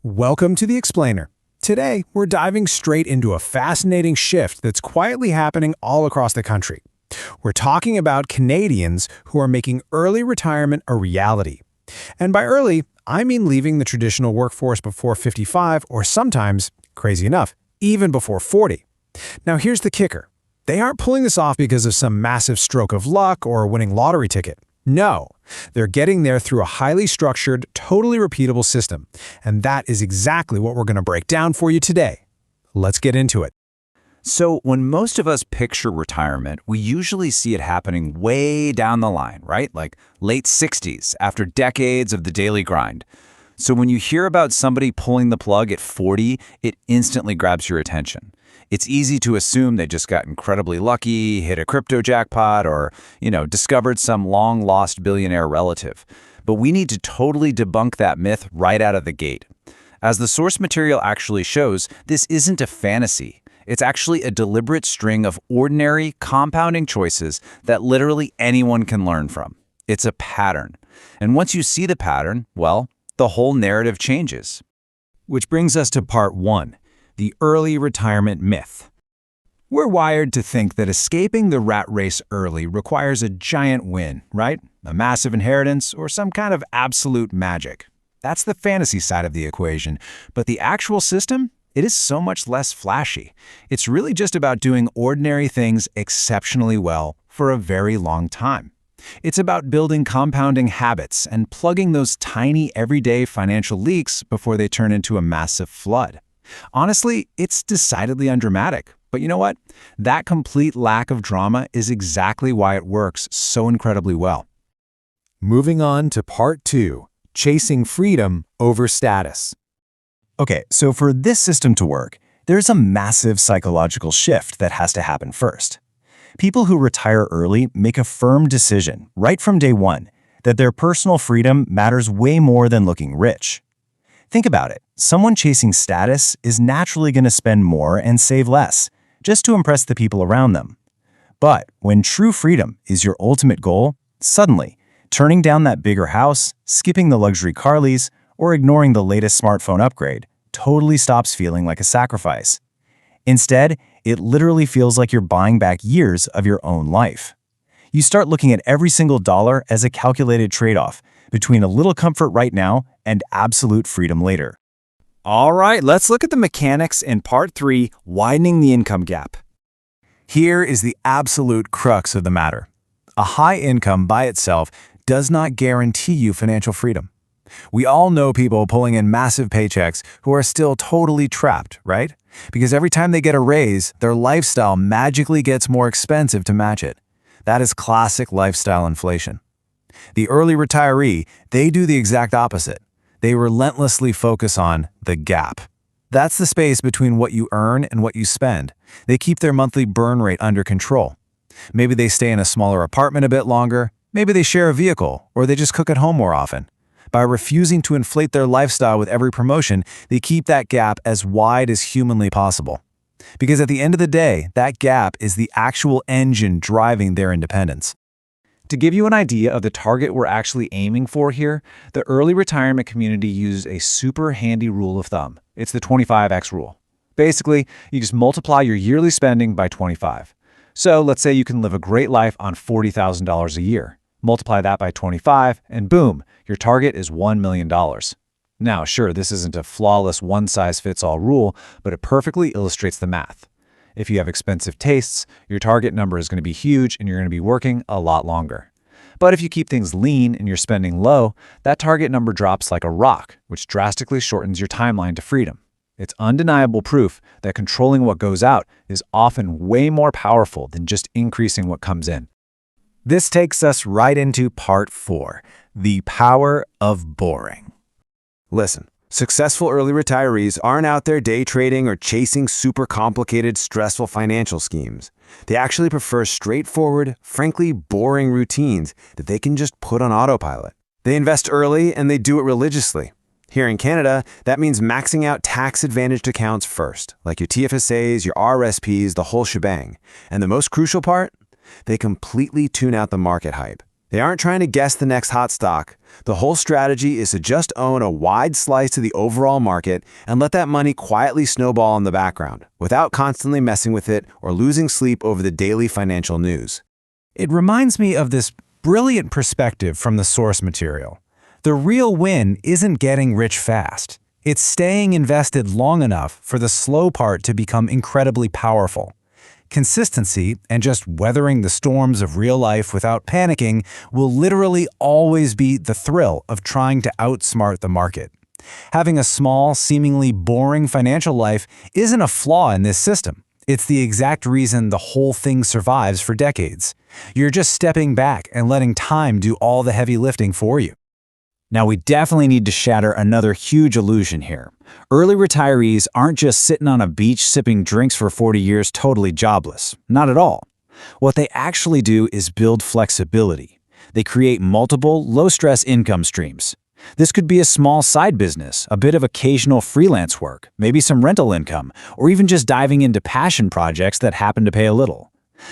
Welcome to The Explainer. Today, we're diving straight into a fascinating shift that's quietly happening all across the country. We're talking about Canadians who are making early retirement a reality. And by early, I mean leaving the traditional workforce before 55 or sometimes, crazy enough, even before 40. Now here's the kicker. They aren't pulling this off because of some massive stroke of luck or a winning lottery ticket. No, they're getting there through a highly structured, totally repeatable system. And that is exactly what we're going to break down for you today. Let's get into it. So when most of us picture retirement, we usually see it happening way down the line, right? Like late 60s, after decades of the daily grind. So when you hear about somebody pulling the plug at 40, it instantly grabs your attention. It's easy to assume they just got incredibly lucky, hit a crypto jackpot, or, discovered some long-lost billionaire relative. But we need to totally debunk that myth right out of the gate. As the source material actually shows, this isn't a fantasy. It's actually a deliberate string of ordinary, compounding choices that literally anyone can learn from. It's a pattern. And once you see the pattern, well, the whole narrative changes. Which brings us to part 1. The early retirement myth. We're wired to think that escaping the rat race early requires a giant win, right? A massive inheritance or some kind of absolute magic. That's the fantasy side of the equation. But the actual system? It is so much less flashy. It's really just about doing ordinary things exceptionally well for a very long time. It's about building compounding habits and plugging those tiny everyday financial leaks before they turn into a massive flood. Honestly, it's decidedly undramatic. But you know what? That complete lack of drama is exactly why it works so incredibly well. Moving on to part 2, chasing freedom over status. Okay, so for this system to work, there's a massive psychological shift that has to happen first. People who retire early make a firm decision right from day one that their personal freedom matters way more than looking rich. Think about it. Someone chasing status is naturally going to spend more and save less, just to impress the people around them. But when true freedom is your ultimate goal, suddenly, turning down that bigger house, skipping the luxury car lease, or ignoring the latest smartphone upgrade totally stops feeling like a sacrifice. Instead, it literally feels like you're buying back years of your own life. You start looking at every single dollar as a calculated trade-off between a little comfort right now and absolute freedom later. All right, let's look at the mechanics in part 3, widening the income gap. Here is the absolute crux of the matter. A high income by itself does not guarantee you financial freedom. We all know people pulling in massive paychecks who are still totally trapped, right? Because every time they get a raise, their lifestyle magically gets more expensive to match it. That is classic lifestyle inflation. The early retiree, they do the exact opposite. They relentlessly focus on the gap. That's the space between what you earn and what you spend. They keep their monthly burn rate under control. Maybe they stay in a smaller apartment a bit longer, maybe they share a vehicle, or they just cook at home more often. By refusing to inflate their lifestyle with every promotion, they keep that gap as wide as humanly possible. Because at the end of the day, that gap is the actual engine driving their independence. To give you an idea of the target we're actually aiming for here, the early retirement community uses a super handy rule of thumb. It's the 25x rule. Basically, you just multiply your yearly spending by 25. So let's say you can live a great life on $40,000 a year. Multiply that by 25, and boom, your target is $1 million. Now, sure, this isn't a flawless one-size-fits-all rule, but it perfectly illustrates the math. If you have expensive tastes, your target number is going to be huge and you're going to be working a lot longer. But if you keep things lean and you're spending low, that target number drops like a rock, which drastically shortens your timeline to freedom. It's undeniable proof that controlling what goes out is often way more powerful than just increasing what comes in. This takes us right into part 4, the power of boring. Listen. Successful early retirees aren't out there day trading or chasing super complicated, stressful financial schemes. They actually prefer straightforward, frankly boring routines that they can just put on autopilot. They invest early and they do it religiously. Here in Canada, that means maxing out tax-advantaged accounts first, like your TFSAs, your RSPs, the whole shebang. And the most crucial part? They completely tune out the market hype. They aren't trying to guess the next hot stock. The whole strategy is to just own a wide slice of the overall market and let that money quietly snowball in the background, without constantly messing with it or losing sleep over the daily financial news. It reminds me of this brilliant perspective from the source material. The real win isn't getting rich fast. It's staying invested long enough for the slow part to become incredibly powerful. Consistency and just weathering the storms of real life without panicking will literally always be the thrill of trying to outsmart the market. Having a small, seemingly boring financial life isn't a flaw in this system. It's the exact reason the whole thing survives for decades. You're just stepping back and letting time do all the heavy lifting for you. Now, we definitely need to shatter another huge illusion here. Early retirees aren't just sitting on a beach sipping drinks for 40 years totally jobless. Not at all. What they actually do is build flexibility. They create multiple, low-stress income streams. This could be a small side business, a bit of occasional freelance work, maybe some rental income, or even just diving into passion projects that happen to pay a little.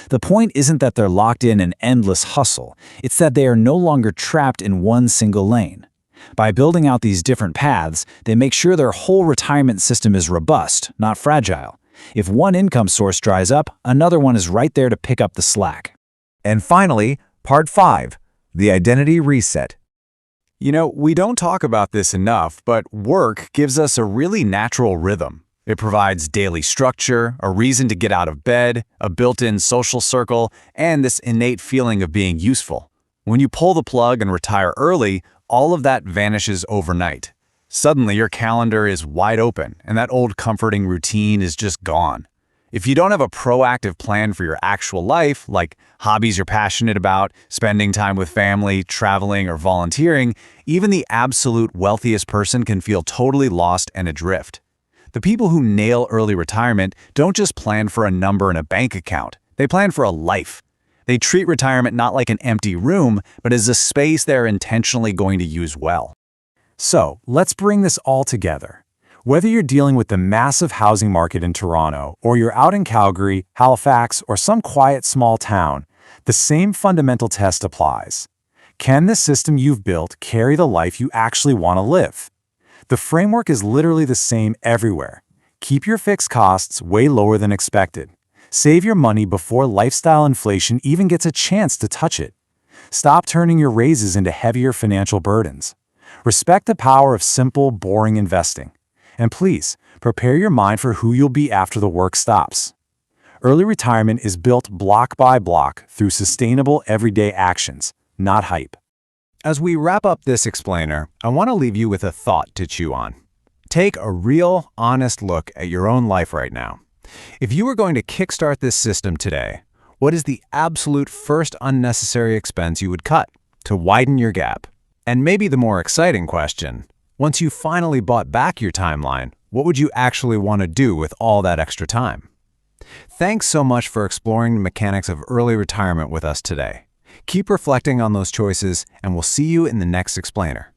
The point isn't that they're locked in an endless hustle. It's that they are no longer trapped in one single lane. By building out these different paths, they make sure their whole retirement system is robust, not fragile. If one income source dries up, another one is right there to pick up the slack. And finally, Part 5, the identity reset. You know, we don't talk about this enough, but work gives us a really natural rhythm. It provides daily structure, a reason to get out of bed, a built-in social circle, and this innate feeling of being useful. When you pull the plug and retire early, all of that vanishes overnight. Suddenly, your calendar is wide open, and that old comforting routine is just gone. If you don't have a proactive plan for your actual life, like hobbies you're passionate about, spending time with family, traveling, or volunteering, even the absolute wealthiest person can feel totally lost and adrift. The people who nail early retirement don't just plan for a number in a bank account. They plan for a life. They treat retirement not like an empty room, but as a space they're intentionally going to use well. So, let's bring this all together. Whether you're dealing with the massive housing market in Toronto, or you're out in Calgary, Halifax, or some quiet small town, the same fundamental test applies. Can the system you've built carry the life you actually want to live? The framework is literally the same everywhere. Keep your fixed costs way lower than expected. Save your money before lifestyle inflation even gets a chance to touch it. Stop turning your raises into heavier financial burdens. Respect the power of simple, boring investing. And please, prepare your mind for who you'll be after the work stops. Early retirement is built block by block through sustainable everyday actions, not hype. As we wrap up this explainer, I want to leave you with a thought to chew on. Take a real, honest look at your own life right now. If you were going to kickstart this system today, what is the absolute first unnecessary expense you would cut to widen your gap? And maybe the more exciting question, once you finally bought back your timeline, what would you actually want to do with all that extra time? Thanks so much for exploring the mechanics of early retirement with us today. Keep reflecting on those choices, and we'll see you in the next explainer.